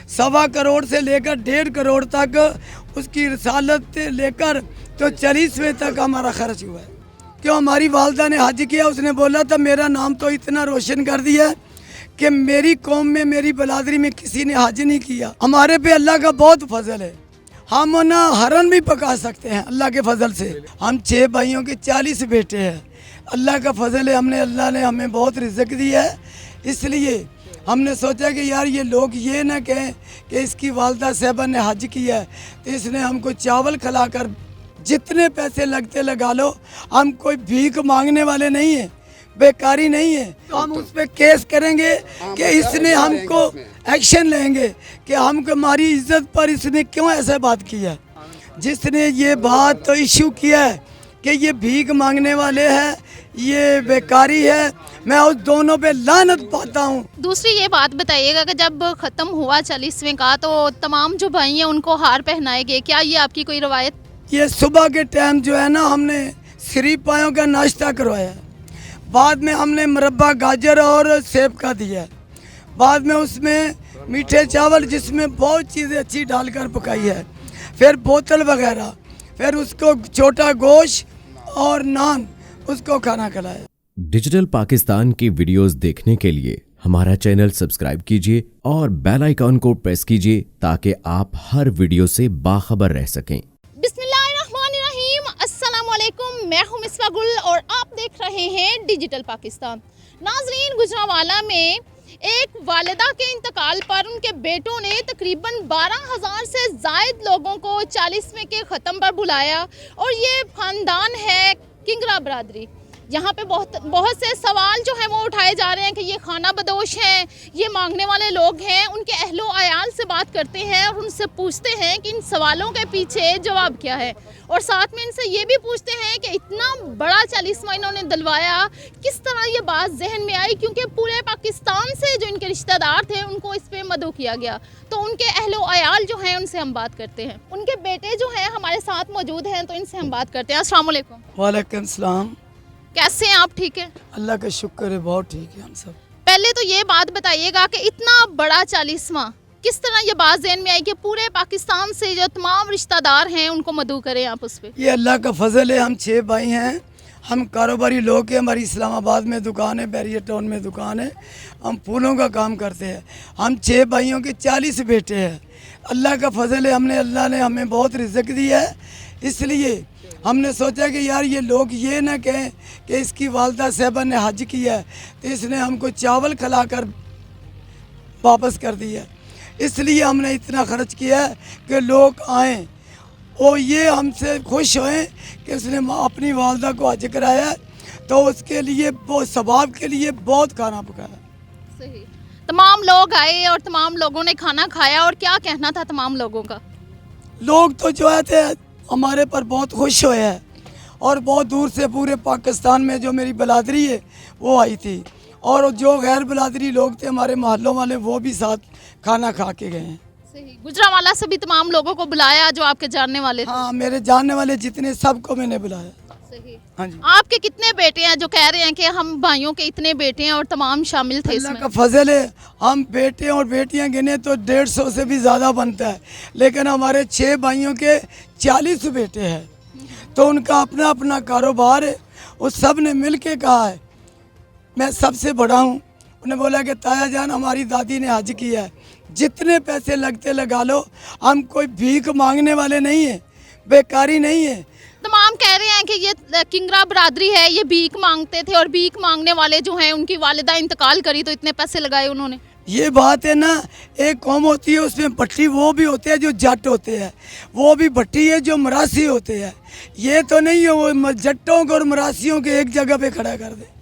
1.25 करोड़ से लेकर 1.5 करोड़ तक उसकी रसालत से लेकर तो 40वें तक हमारा खर्च हुआ है। क्यों हमारी वालदा ने हज किया, उसने बोला था मेरा नाम तो इतना रोशन कर दिया कि मेरी कौम में मेरी बलादरी में किसी ने हज नहीं किया। हमारे पे अल्लाह का बहुत फजल है, हम ना हरन भी पका सकते हैं अल्लाह के फजल से। हम 6 भाइयों के 40 बेटे हैं, अल्लाह का फजल है। अल्लाह ने हमें बहुत रिज़्क दिया है, इसलिए हमने सोचा कि यार ये लोग ये ना कहें कि इसकी वालदा साहबा ने हज किया है तो इसने हमको चावल खिलाकर जितने पैसे लगते लगा लो। हम कोई भीख मांगने वाले नहीं हैं, बेकारी नहीं है। तो हम उस पर केस करेंगे कि इसने हमको एक्शन लेंगे कि हमको हमारी इज्जत पर इसने क्यों ऐसा बात किया। जिसने ये बात तो इशू किया है कि ये भीख मांगने वाले हैं, ये बेकारी है, मैं उस दोनों पे लानत पाता हूँ। दूसरी ये बात बताइएगा कि जब ख़त्म हुआ 40वें का तो तमाम जो भाई हैं उनको हार पहनाए गए, क्या ये आपकी कोई रवायत? ये सुबह के टाइम जो है ना हमने शरीफ पायों का नाश्ता करवाया, बाद में हमने मुरब्बा गाजर और सेब का दिया, बाद में उसमें मीठे चावल जिसमें बहुत चीज़ें अच्छी डालकर पकाई है, फिर बोतल वगैरह, फिर उसको छोटा गोश्त और नान उसको खाना खिलाया। डिजिटल पाकिस्तान की वीडियोस देखने के लिए हमारा चैनल सब्सक्राइब कीजिए और बेल आइकॉन को प्रेस कीजिए ताकि आप हर वीडियो से बाखबर रह सकें। बिस्मिल्लाहिर्रहमानिर्रहीम, अस्सलामुअलैकुम, मैं हूं मिसबा गुल और आप देख रहे हैं डिजिटल पाकिस्तान। नाजरीन, गुजरांवाला में एक वालिदा के इंतकाल पर उनके बेटों ने तकरीबन 12,000 से ज़ायद लोगों को 40वें के ख़त्म पर बुलाया और ये ख़ानदान है किंगरा बरादरी। यहाँ पे बहुत से सवाल जो हैं वो उठाए जा रहे हैं कि ये खाना बदोश हैं, ये मांगने वाले लोग हैं। उनके अहलो आयाल से बात करते हैं और उनसे पूछते हैं कि इन सवालों के पीछे जवाब क्या है, और साथ में इनसे ये भी पूछते हैं कि इतना बड़ा 40वां इन्होंने दिलवाया, किस तरह ये बात जहन में आई, क्योंकि पूरे पाकिस्तान से जो इनके रिश्तेदार थे उनको इस पर मदऊ किया गया। तो उनके अहलो आयाल जो हैं उनसे हम बात करते हैं। उनके बेटे जो हैं हमारे साथ मौजूद हैं, तो इनसे हम बात करते हैं। अस्सलाम वालेकुम। वालेकुम सलाम। कैसे हैं आप? ठीक है, अल्लाह का शुक्र है, बहुत ठीक है हम सब। पहले तो ये बात बताइएगा कि इतना बड़ा 40वां किस तरह ये बात ज़हन में आई कि पूरे पाकिस्तान से जो तमाम रिश्तेदार हैं उनको मदऊ करें आप उस पर? ये अल्लाह का फजल है। हम 6 भाई हैं, हम कारोबारी लोग हैं। हमारी इस्लामाबाद में दुकान है, बैरियर टाउन में दुकान है, हम फूलों का काम करते हैं। हम 6 भाइयों के 40 बेटे हैं, अल्लाह का फजल है। अल्लाह ने हमें बहुत रिज़्क दिया है, इसलिए हमने सोचा कि यार ये लोग ये ना कहें कि इसकी वालदा साहबा ने हज किया है तो इसने हमको चावल खिलाकर वापस कर दिया। इसलिए हमने इतना खर्च किया है कि लोग आएँ और ये हमसे खुश होएं कि उसने अपनी वालदा को हज कराया, तो उसके लिए वो सवाब के लिए बहुत खाना पकाया। सही, तमाम लोग आए और तमाम लोगों ने खाना खाया, और क्या कहना था तमाम लोगों का? लोग तो जो है थे हमारे पर बहुत खुश हुए हैं, और बहुत दूर से पूरे पाकिस्तान में जो मेरी बलादरी है वो आई थी, और जो गैर बलादरी लोग थे हमारे मोहल्लों वाले वो भी साथ खाना खा के गए हैं। सही, गुजरांवाला से भी तमाम लोगों को बुलाया जो आपके जानने वाले थे? हाँ, मेरे जानने वाले जितने सबको मैंने बुलाया। सही। हाँ जी। आपके कितने बेटे हैं जो कह रहे हैं कि हम भाइयों के इतने बेटे हैं और तमाम शामिल थे अल्लाह इसमें? का फजल है, हम बेटे और बेटियां गिने तो 150 से भी ज़्यादा बनता है, लेकिन हमारे 6 भाइयों के 40 बेटे हैं, तो उनका अपना अपना कारोबार है। उस सब ने मिल के कहा है मैं सबसे बड़ा हूँ। उन्हें बोला कि ताया जान हमारी दादी ने हज किया है, जितने पैसे लगते लगा लो, हम कोई भीख मांगने वाले नहीं हैं, बेकारी नहीं है। तमाम कह रहे हैं कि ये किंगरा बरादरी है, ये भीख मांगते थे और भीख मांगने वाले जो हैं उनकी वालिदा इंतकाल करी तो इतने पैसे लगाए उन्होंने। ये बात है ना, एक कौम होती है उसमें भट्टी वो भी होते हैं जो जट होते हैं, वो भी भट्टी है जो मरासी होते हैं। ये तो नहीं है वो जट्टों को और मरासियों के एक जगह पे खड़ा कर दे।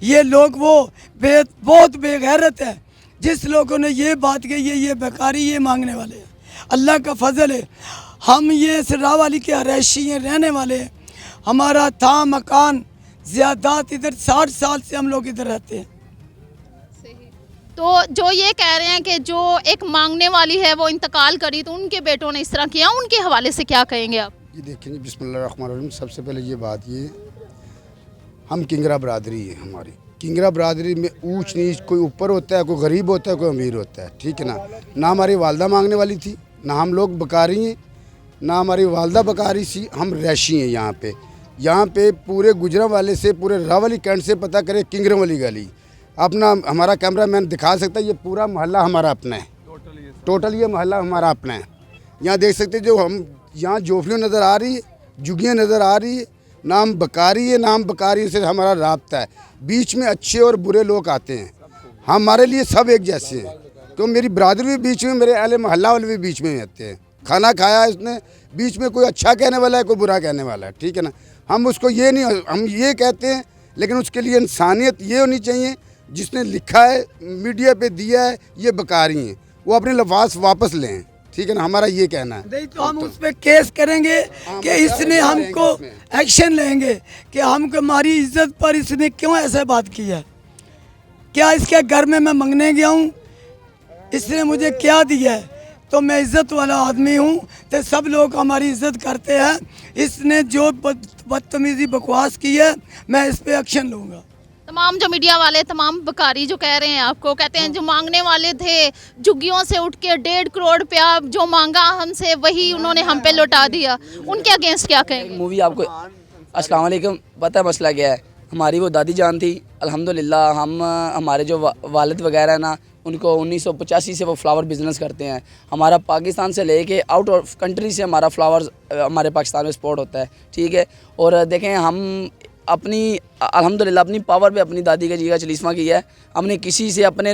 ये लोग वो बहुत बेगैरत है जिस लोगों ने ये बात कही है, ये बेकारी ये मांगने वाले हैं। अल्लाह का फजल है, हम ये सिरावाली के रहायशी रहने वाले हैं। हमारा था मकान ज़्यादात इधर 60 साल से हम लोग इधर रहते हैं। तो जो ये कह रहे हैं कि जो एक मांगने वाली है वो इंतकाल करी तो उनके बेटों ने इस तरह किया, उनके हवाले से क्या कहेंगे आप? ये देखेंगे, बिस्मिल्लाहिर्रहमानिर्रहीम। सबसे पहले ये बात, ये हम किंगरा बरादरी है हमारी, किंगरा बरादरी में ऊंच नीच, कोई ऊपर होता है, कोई गरीब होता है, कोई अमीर होता है, ठीक है ना। ना हमारी वालदा मांगने वाली थी, ना हम लोग बकारी हैं, ना हमारी वालदा बकारी सी, हम रैशी हैं यहाँ पे पूरे गुजरांवाले से, पूरे रावली कैंट से पता करें किंगरा वाली गली अपना, हमारा कैमरामैन दिखा सकता है, ये पूरा मोहल्ला हमारा अपना है, टोटल ये मोहल्ला हमारा अपना है। यहाँ देख सकते जो हम यहाँ जोफियों नज़र आ रही है, जुगियाँ नज़र आ रही है, नाम बकारी है, नाम बकारी से हमारा राब्ता है। बीच में अच्छे और बुरे लोग आते हैं, हमारे लिए सब एक जैसे हैं। तो मेरी बरादरी भी बीच में, मेरे अहले मोहल्ला वाले भी बीच में रहते हैं। खाना खाया इसने, बीच में कोई अच्छा कहने वाला है, कोई बुरा कहने वाला है, ठीक है ना। हम उसको ये नहीं, हम ये कहते हैं, लेकिन उसके लिए इंसानियत ये होनी चाहिए, जिसने लिखा है मीडिया पे दिया है ये बकारी हैं, वो अपने लफाज वापस लें, ठीक है ना। हमारा ये कहना है। नहीं तो हम उस पर केस करेंगे कि इसने हमको एक्शन लेंगे कि हमको हमारी इज्जत पर इसने क्यों ऐसे बात की है। क्या इसके घर में मैं मंगने गया हूँ, इसने मुझे क्या दिया है? तो मैं इज़्ज़त वाला आदमी हूँ, तो सब लोग हमारी इज़्ज़त करते हैं। इसने जो बदतमीज़ी बकवास की है, मैं इस पर एक्शन लूँगा। तमाम जो मीडिया वाले, तमाम बकारी जो कह रहे हैं आपको, कहते हैं जो मांगने वाले थे झुग्गियों से उठ के 1.5 करोड़ रुपया जो मांगा हमसे, वही उन्होंने हम पे लौटा दिया, उनके अगेंस्ट क्या कहेंगे? मूवी आपको अस्सलाम वालेकुम, पता है मसला क्या है? हमारी वो दादी जान थी, अल्हम्दुलिल्लाह हम हमारे जो वालिद वगैरह ना, उनको 1985 से वो फ्लावर बिज़नेस करते हैं। हमारा पाकिस्तान से लेके आउट ऑफ कंट्री से हमारा फ्लावर्स हमारे पाकिस्तान में एक्सपोर्ट होता है, ठीक है। और देखें हम अपनी अल्हम्दुलिल्लाह अपनी पावर पे अपनी दादी का जीगा चलीसमा किया है। हमने किसी से अपने,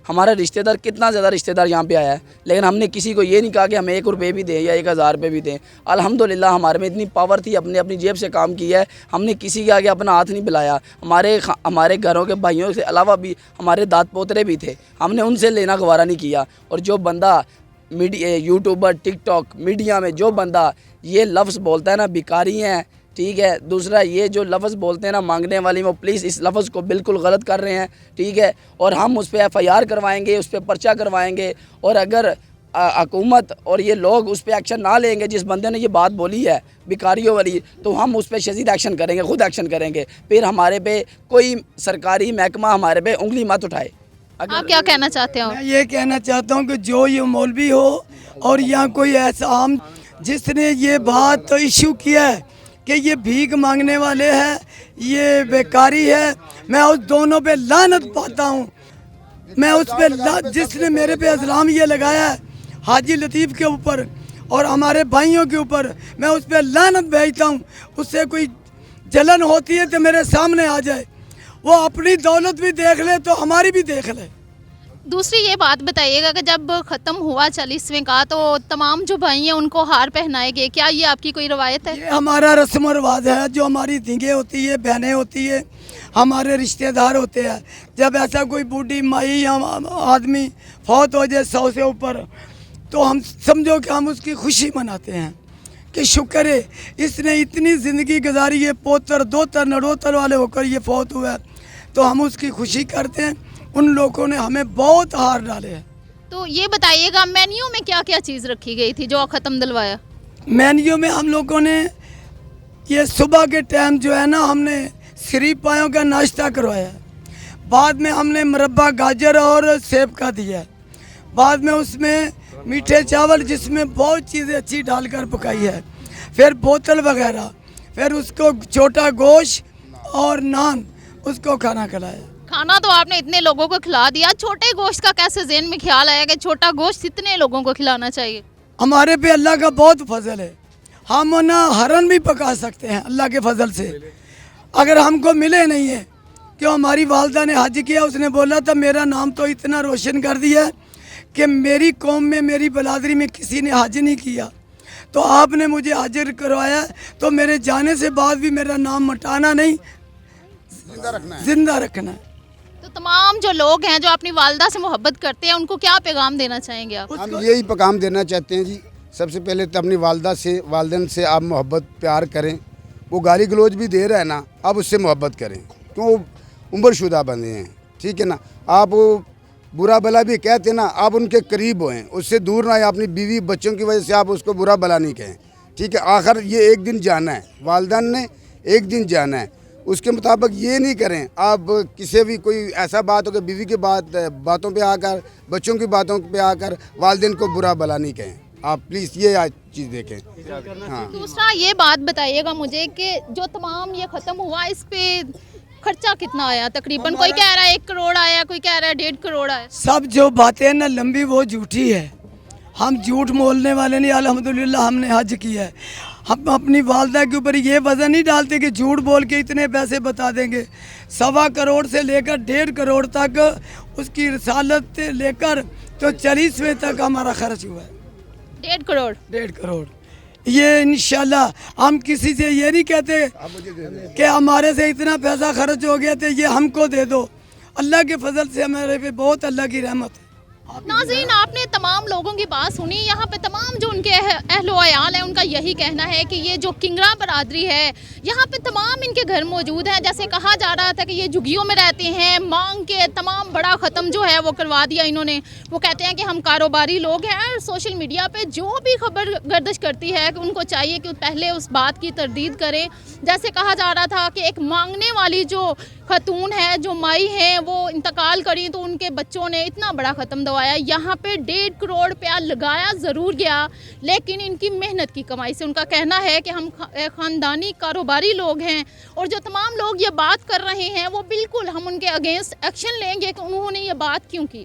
हमारा रिश्तेदार कितना ज़्यादा रिश्तेदार यहाँ पे आया है, लेकिन हमने किसी को ये नहीं कहा कि हमें 1 रुपये भी दें या 1000 रुपये भी दें। अल्हम्दुलिल्लाह हमारे में इतनी पावर थी, अपने अपनी जेब से काम किया है, हमने किसी के आगे अपना हाथ नहीं मिलाया। हमारे घरों के भाइयों से अलावा भी हमारे दाद पोतरे भी थे, हमने उनसे लेना गवारा नहीं किया। और जो बंदा मीडिया, यूट्यूबर, टिकटॉक, मीडिया में जो बंदा ये लफ्ज़ बोलता है ना, भिखारी हैं, ठीक है। दूसरा ये जो लफ्ज़ बोलते हैं ना मांगने वाली, वो प्लीज़ इस लफ्ज़ को बिल्कुल गलत कर रहे हैं, ठीक है। और हम उस पर FIR करवाएंगे, उस पर पर्चा करवाएंगे। और अगर हुकूमत और ये लोग उस पर एक्शन ना लेंगे, जिस बंदे ने ये बात बोली है भिखारियों वाली, तो हम उस पर शदीद एक्शन करेंगे, खुद एक्शन करेंगे। फिर हमारे पे कोई सरकारी महकमा हमारे पे उंगली मत उठाए। आप क्या कहना चाहते हो? मैं ये कहना चाहता हूँ कि जो ये मौलवी हो और या कोई ऐसा आम जिसने ये बात तो इशू किया है कि ये भीख मांगने वाले हैं, ये बेकारी है, मैं उस दोनों पे लानत पाता हूँ। मैं उस पे जिसने मेरे पे इल्ज़ाम ये लगाया है हाजी लतीफ़ के ऊपर और हमारे भाइयों के ऊपर, मैं उस पे लानत भेजता हूँ। उससे कोई जलन होती है तो मेरे सामने आ जाए, वो अपनी दौलत भी देख ले तो हमारी भी देख ले। दूसरी ये बात बताइएगा कि जब ख़त्म हुआ 40वें का, तो तमाम जो भाई हैं उनको हार पहनाए गए, क्या ये आपकी कोई रवायत है? ये हमारा रस्म रिवाज है, जो हमारी धींगे होती है, बहनें होती है, हमारे रिश्तेदार होते हैं। जब ऐसा कोई बूढ़ी माई या आदमी फौत हो जाए 100 से ऊपर, तो हम समझो कि हम उसकी खुशी मनाते हैं कि शुक्र है इसने इतनी ज़िंदगी गुजारी है, पोतर दोतर नड़ोतर वाले होकर ये फौत हुआ है, तो हम उसकी खुशी करते हैं। उन लोगों ने हमें बहुत हार डाले हैं। तो ये बताइएगा मेन्यू में क्या क्या चीज़ रखी गई थी जो ख़त्म दिलवाया? मेन्यू में हम लोगों ने ये सुबह के टाइम जो है ना, हमने शरीफ पायों का नाश्ता करवाया, बाद में हमने मुरब्बा गाजर और सेब का दिया, बाद में उसमें मीठे चावल जिसमें बहुत चीज़ें अच्छी डालकर पकाई है, फिर बोतल वगैरह, फिर उसको छोटा गोश्त और नान उसको खाना खिलाया। खाना तो आपने इतने लोगों को खिला दिया, छोटे गोश्त का कैसे ज़हन में ख्याल आया कि छोटा गोश्त इतने लोगों को खिलाना चाहिए? हमारे पे अल्लाह का बहुत फजल है, हम ना हरन भी पका सकते हैं अल्लाह के फजल से। अगर हमको मिले नहीं है, क्यों हमारी वालदा ने हज किया, उसने बोला था मेरा नाम तो इतना रोशन कर दिया कि मेरी कौम में, मेरी बलादरी में किसी ने हज नहीं किया, तो आपने मुझे हाजिर करवाया, तो मेरे जाने से बाद भी मेरा नाम मिटाना नहीं, जिंदा रखना है। तो तमाम जो लोग हैं जो अपनी वालदा से मोहब्बत करते हैं, उनको क्या पैगाम देना चाहेंगे आप? हम यही पैगाम देना चाहते हैं जी, सबसे पहले तो अपनी वालदा से, वालदेन से आप मोहब्बत प्यार करें। वो गाली गलोच भी दे रहा है ना, आप उससे मोहब्बत करें, क्यों वो उम्रशुदा बंदे हैं, ठीक है ना। आप बुरा भला भी कहते ना, आप उनके करीब होएं, उससे दूर ना आए। अपनी बीवी बच्चों की वजह से आप उसको बुरा भला नहीं कहें, ठीक है। आखिर ये एक दिन जाना है, वालदान ने एक दिन जाना है, उसके मुताबिक ये नहीं करें। आप किसी भी कोई ऐसा बात हो कि बीवी की बातों पे आकर, बच्चों की बातों पे आकर वालिदैन को बुरा भला नहीं कहें। आप प्लीज़ ये चीज़ देखें। हाँ, दूसरा ये बात बताइएगा मुझे कि जो तमाम ये ख़त्म हुआ, इस पे खर्चा कितना आया तकरीबन? कोई कह रहा है 1 करोड़ आया, कोई कह रहा है 1.5 करोड़ आया। सब जो बातें ना लंबी वो झूठी है। हम झूठ बोलने वाले नहीं, अल्हम्दुलिल्लाह हमने हज किया है। हम अपनी वालदा के ऊपर ये वजन नहीं डालते कि झूठ बोल के इतने पैसे बता देंगे। 1.25 करोड़ से लेकर 1.5 करोड़ तक उसकी रसालत से लेकर तो 40वें तक हमारा खर्च हुआ है। 1.5 करोड़। 1.5 करोड़। ये इंशाल्लाह हम किसी से ये नहीं कहते कि हमारे से इतना पैसा खर्च हो गया तो ये हमको दे दो। अल्लाह के फजल से हमारे पे बहुत अल्लाह की रहमत है। नाज़रीन, आपने तमाम लोगों की बात सुनी। यहाँ पे तमाम जो उनके अहलो अयाल हैं उनका यही कहना है कि ये जो किंगरा बरादरी है, यहाँ पे तमाम इनके घर मौजूद हैं। जैसे कहा जा रहा था कि ये झुग्गियों में रहते हैं, मांग के तमाम बड़ा ख़त्म जो है वो करवा दिया इन्होंने। वो कहते हैं कि हम कारोबारी लोग हैं और सोशल मीडिया पे जो भी खबर गर्दिश करती है कि उनको चाहिए कि पहले उस बात की तरदीद करें। जैसे कहा जा रहा था कि एक मांगने वाली जो खतून है, जो माई है, वो इंतकाल करी तो उनके बच्चों ने इतना बड़ा ख़त्म दवाया। यहाँ पे 1.5 करोड़ रुपया लगाया ज़रूर गया, लेकिन इनकी मेहनत की कमाई से। उनका कहना है कि हम ख़ानदानी कारोबारी लोग हैं और जो तमाम लोग ये बात कर रहे हैं वो बिल्कुल हम उनके अगेंस्ट एक्शन लेंगे कि उन्होंने ये बात क्यों की।